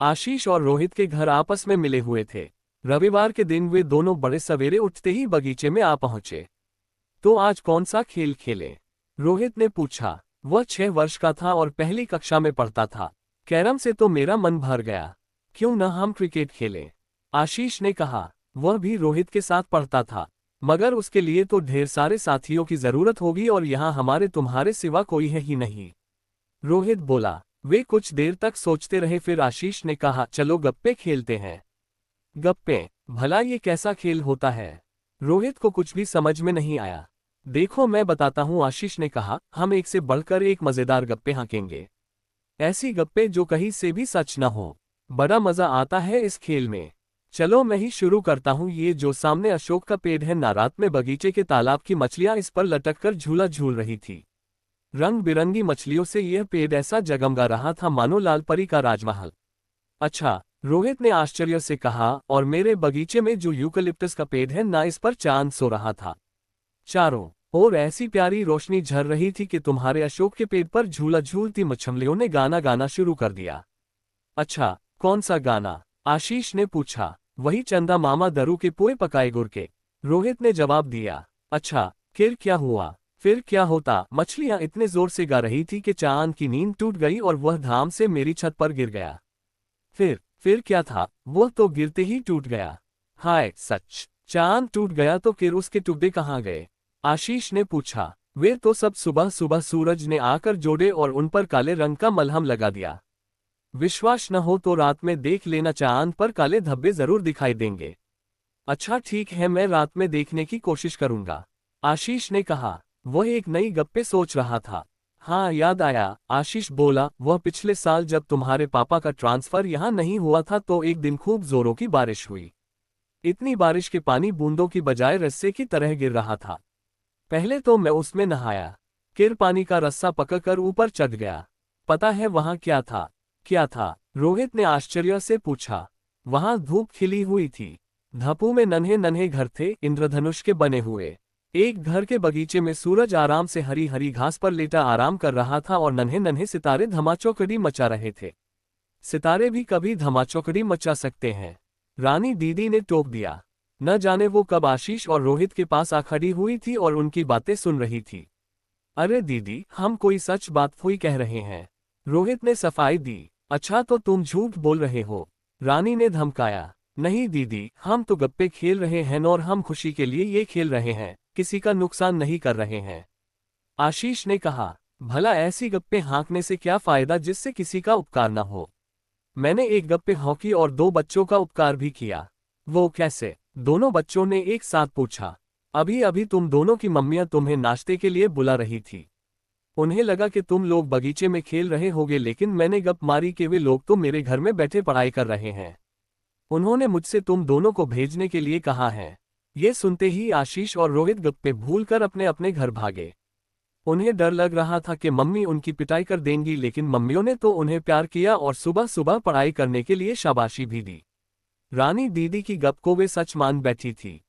आशीष और रोहित के घर आपस में मिले हुए थे। रविवार के दिन वे दोनों बड़े सवेरे उठते ही बगीचे में आ पहुंचे। तो आज कौन सा खेल खेलें? रोहित ने पूछा। वह 6 वर्ष का था और पहली कक्षा में पढ़ता था। कैरम से तो मेरा मन भर गया। क्यों न हम क्रिकेट खेलें? आशीष ने कहा। वह भी रोहित के साथ पढ़ता था, मगर उसके लिए तो ढेर सारे साथियों की जरूरत होगी और यहाँ हमारे तुम्हारे सिवा कोई है ही नहीं। रोहित बोला। वे कुछ देर तक सोचते रहे, फिर आशीष ने कहा, चलो गप्पे खेलते हैं। गप्पे? भला ये कैसा खेल होता है? रोहित को कुछ भी समझ में नहीं आया। देखो मैं बताता हूँ, आशीष ने कहा, हम एक से बढ़कर एक मजेदार गप्पे हाँकेंगे। ऐसी गप्पे जो कहीं से भी सच न हो। बड़ा मजा आता है इस खेल में। चलो मैं ही शुरू करता हूँ। ये जो सामने अशोक का पेड़ है ना, रात में बगीचे के तालाब की मछलियां इस पर लटककर झूला झूल रही थी। रंग बिरंगी मछलियों से यह पेड़ ऐसा जगमगा रहा था मानो लाल परी का राजमहल। अच्छा, रोहित ने आश्चर्य से कहा, और मेरे बगीचे में जो यूकलिप्टस का पेड़ है ना, इस पर चांद सो रहा था। चारों ओर ऐसी प्यारी रोशनी झर रही थी कि तुम्हारे अशोक के पेड़ पर झूला झूलती मछलियों ने गाना गाना शुरू कर दिया। अच्छा, कौन सा गाना? आशीष ने पूछा। वही चंदा मामा दरू के पोए पकाए गुड़ के, रोहित ने जवाब दिया। अच्छा, फिर क्या हुआ? फिर क्या होता? मछलियां इतने जोर से गा रही थी कि चांद की नींद टूट गई और वह धाम से मेरी छत पर गिर गया। फिर क्या था? वह तो गिरते ही टूट गया। हाय सच, चांद टूट गया तो फिर उसके टुकड़े कहाँ गए? आशीष ने पूछा। वे तो सब सुबह सुबह सूरज ने आकर जोड़े और उन पर काले रंग का मलहम लगा दिया। विश्वास न हो तो रात में देख लेना, चांद पर काले धब्बे जरूर दिखाई देंगे। अच्छा ठीक है, मैं रात में देखने की कोशिश करूंगा, आशीष ने कहा। वह एक नई गप्पे सोच रहा था। हाँ याद आया, आशीष बोला, वह पिछले साल जब तुम्हारे पापा का ट्रांसफर यहाँ नहीं हुआ था तो एक दिन खूब जोरों की बारिश हुई। इतनी बारिश के पानी बूंदों की बजाय रस्से की तरह गिर रहा था। पहले तो मैं उसमें नहाया, फिर पानी का रस्सा पकड़कर ऊपर चढ़ गया। पता है वहां क्या था? क्या था? रोहित ने आश्चर्य से पूछा। वहां धूप खिली हुई थी। धपू में नन्हे नन्हे घर थे, इंद्रधनुष के बने हुए। एक घर के बगीचे में सूरज आराम से हरी हरी घास पर लेटा आराम कर रहा था और नन्हे नन्हे सितारे धमाचौकड़ी मचा रहे थे। सितारे भी कभी धमाचौकड़ी मचा सकते हैं, रानी दीदी ने टोक दिया। न जाने वो कब आशीष और रोहित के पास आ खड़ी हुई थी और उनकी बातें सुन रही थी। अरे दीदी, हम कोई सच बात हुई कह रहे हैं, रोहित ने सफाई दी। अच्छा तो तुम झूठ बोल रहे हो, रानी ने धमकाया। नहीं दीदी, हम तो गप्पे खेल रहे हैं और हम खुशी के लिए ये खेल रहे हैं, किसी का नुकसान नहीं कर रहे हैं, आशीष ने कहा। भला ऐसी गप्पे हाँकने से क्या फायदा जिससे किसी का उपकार न हो? मैंने एक गप्पे हॉकी और 2 बच्चों का उपकार भी किया। वो कैसे? दोनों बच्चों ने एक साथ पूछा। अभी अभी तुम दोनों की मम्मियां तुम्हें नाश्ते के लिए बुला रही थी। उन्हें लगा कि तुम लोग बगीचे में खेल रहे होगे, लेकिन मैंने गप मारी कि वे लोग तो मेरे घर में बैठे पढ़ाई कर रहे हैं। उन्होंने मुझसे तुम दोनों को भेजने के लिए कहा है। ये सुनते ही आशीष और रोहित गप्पे भूलकर अपने अपने घर भागे। उन्हें डर लग रहा था कि मम्मी उनकी पिटाई कर देंगी, लेकिन मम्मियों ने तो उन्हें प्यार किया और सुबह सुबह पढ़ाई करने के लिए शाबाशी भी दी। रानी दीदी की गप को वे सच मान बैठी थी।